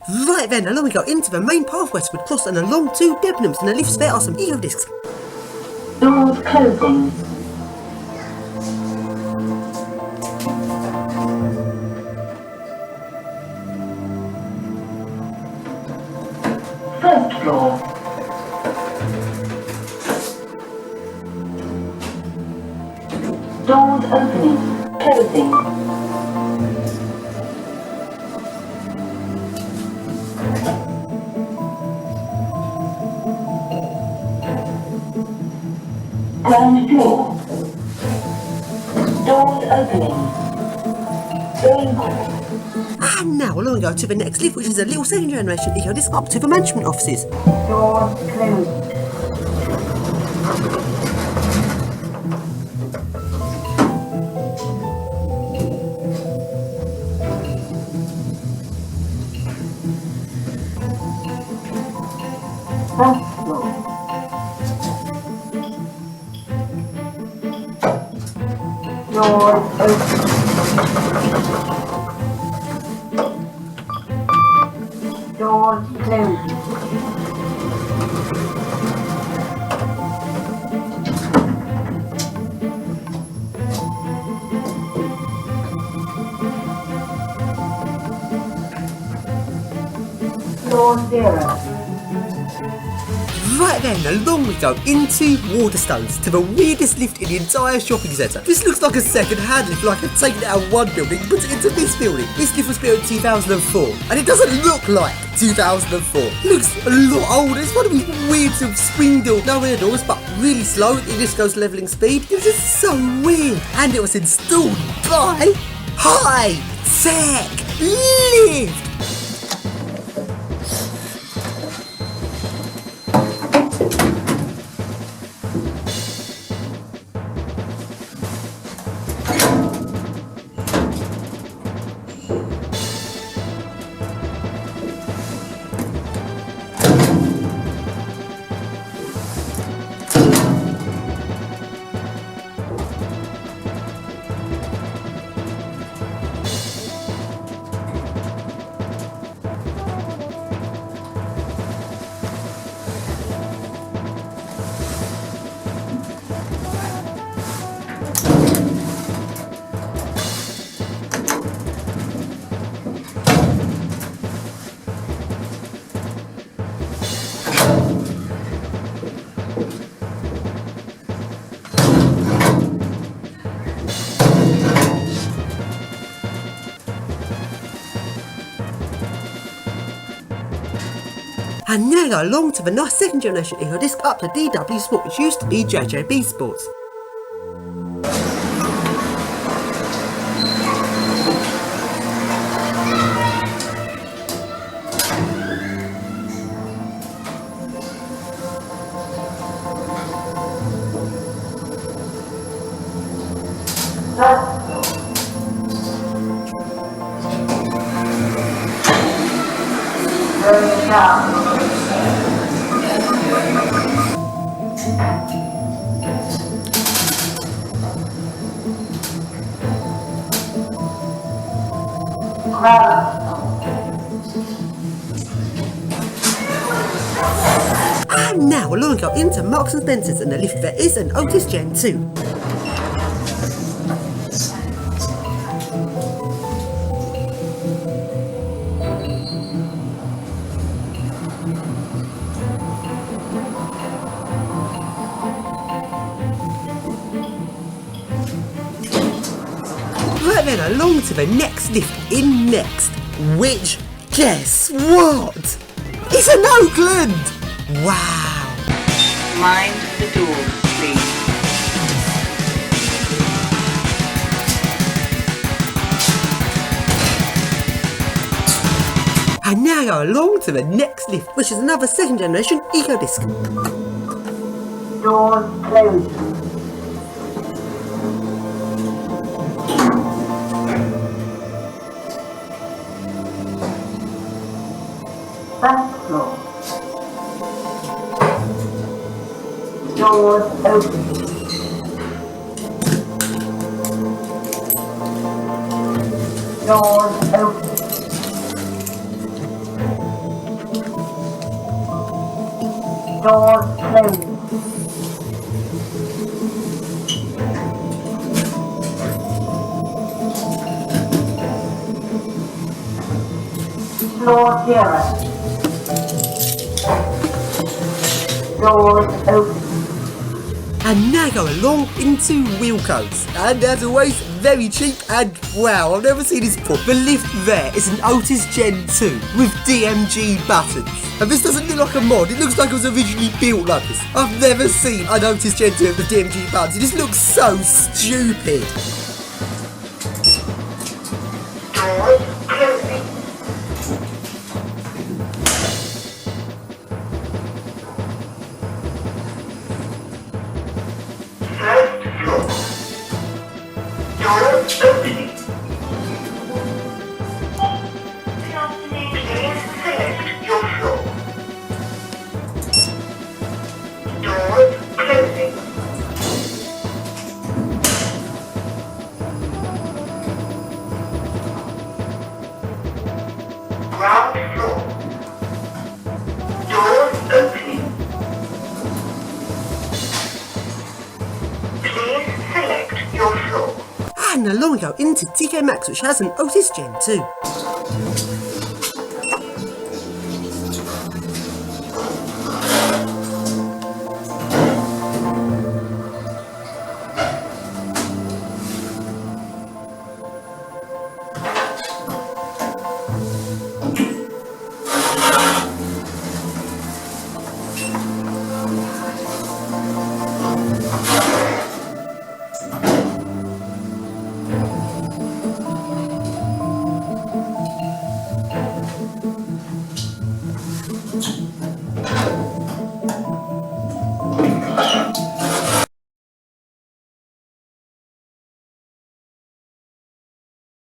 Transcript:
Right then, along we go into the main path westward, cross and along to Debenhams, and the lifts there are some ego discs. Doors closing. First floor. Doors opening, closing. Ground floor. Doors opening. Going on. And now along we go to the next lift, which is a little second generation eco disc up to the management offices. Doors closed. First floor. Doors open. Doors closed. Floor 0. Right then, along we go into Waterstones, to the weirdest lift in the entire shopping centre. This looks like a second-hand lift, like I've taken it out of one building and put it into this building. This lift was built in 2004, and it doesn't look like 2004. It looks a lot older. It's one of these weird sort of spring door, no air doors, but really slow. It just goes levelling speed. It was just so weird. And it was installed by High Tech Lift. And now go along to the nice second generation eco disc up to DW Sport, which used to be JJB Sports. And now along we go into Marks and Spencer's, and the lift there is an Otis Gen 2. Right then, along to the next lift in next, which, guess what? It's an Oakland! Wow! Mind the door, please. And now go along to the next lift, which is another second generation eco disc. Doors closed. First floor. Doors open. Doors open. Doors closed. Floor 0. Doors open. And now go along into Wilco's. And as always, very cheap and wow, I've never seen this before. The lift there is an Otis Gen 2 with DMG buttons. And this doesn't look like a mod, it looks like it was originally built like this. I've never seen an Otis Gen 2 with the DMG buttons. It just looks so stupid. Doors closing. First floor. Doors opening. Please select your floor. Doors closing. Ground floor. Doors opening. Please select your floor. And along we go into TK Maxx, which has an Otis Gen 2.